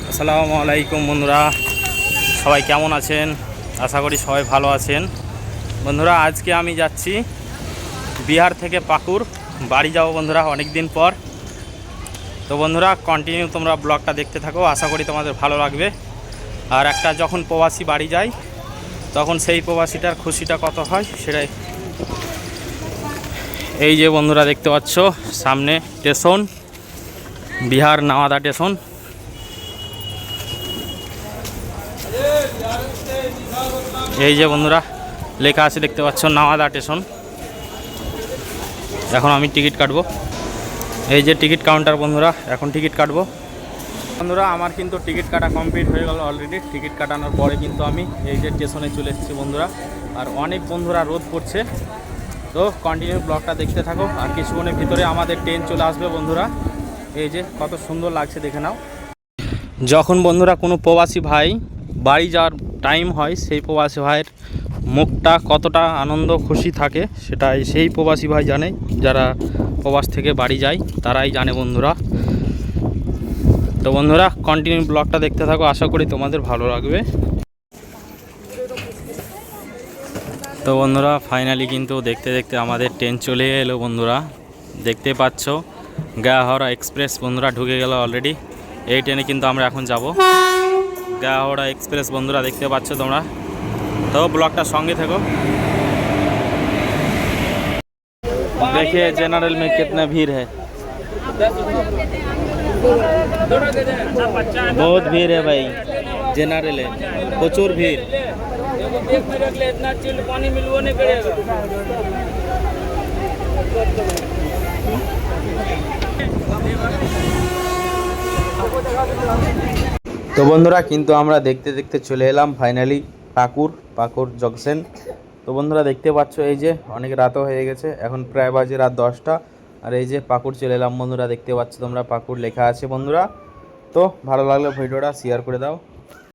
আসসালামু আলাইকুম বন্ধুরা, সবাই কেমন আছেন? আশা করি সবাই ভালো আছেন। বন্ধুরা, আজকে আমি যাচ্ছি বিহার থেকে পাকুড় বাড়ি যাব বন্ধুরা, অনেক দিন পর। তো বন্ধুরা, কন্টিনিউ তোমরা ব্লগটা দেখতে থাকো, আশা করি তোমাদের ভালো লাগবে। আর একটা যখন প্রবাসী বাড়ি যায় তখন সেই প্রবাসীটার খুশিটা কত হয় সেটাই। এই যে বন্ধুরা দেখতে পাচ্ছ সামনে স্টেশন, বিহার নাওয়াদা স্টেশন। এই যে বন্ধুরা লেখা আছে দেখতে পাচ্ছ নাওয়াদা স্টেশন। এখন আমি টিকিট কাটবো। এই যে টিকিট কাউন্টার বন্ধুরা, এখন টিকিট কাটবো। বন্ধুরা, আমার কিন্তু টিকিট কাটা কমপ্লিট হয়ে গেল অলরেডি। টিকিট কাটানোর পরে কিন্তু আমি এই যে স্টেশনে চলে এসেছি বন্ধুরা। আর অনেক বন্ধুরা রোদ পড়ছে, তো কন্টিনিউ ব্লগটা দেখতে থাকো। আর কিছুক্ষণের ভিতরে আমাদের ট্রেন চলে আসবে বন্ধুরা। এই যে কত সুন্দর লাগছে দেখে নাও। যখন বন্ধুরা কোনো প্রবাসী ভাই বাড়ি যাওয়ার টাইম হয়, সেই প্রবাসী ভাইয়ের মুখটা কতটা আনন্দ খুশি থাকে সেটাই সেই প্রবাসী ভাই জানে। যারা প্রবাস থেকে বাড়ি যায় তারাই জানে বন্ধুরা। তো বন্ধুরা, কন্টিনিউ ব্লগটা দেখতে থাকো, আশা করি তোমাদের ভালো লাগবে। তো বন্ধুরা, ফাইনালি কিন্তু দেখতে দেখতে আমাদের ট্রেন চলে এলো বন্ধুরা। দেখতে পাচ্ছ গয়া হাওড়া এক্সপ্রেস বন্ধুরা ঢুকে গেল অলরেডি। এই ট্রেনে কিন্তু আমরা এখন যাব গয়া হাওড়া এক্সপ্রেস বন্ধুরা, দেখতে পাচ্ছ তোমরা। তো ব্লগটা সঙ্গে থেকো। देखिए जनरल में कितना भीड़ है, बहुत भीड़ है भाई। जनरल है प्रचुर भीड़। তো বন্ধুরা, কিন্তু আমরা দেখতে দেখতে চলে এলাম ফাইনালি পাকুড় জংশন। তো বন্ধুরা দেখতে পাচ্ছ এই যে অনেক রাতও হয়ে গেছে, এখন প্রায় বাজে রাত 10টা। আর এই যে পাকুড় চলে এলাম বন্ধুরা, দেখতে পাচ্ছ তোমরা পাকুড় লেখা আছে বন্ধুরা। তো ভালো লাগলে ভিডিওটা শেয়ার করে দাও।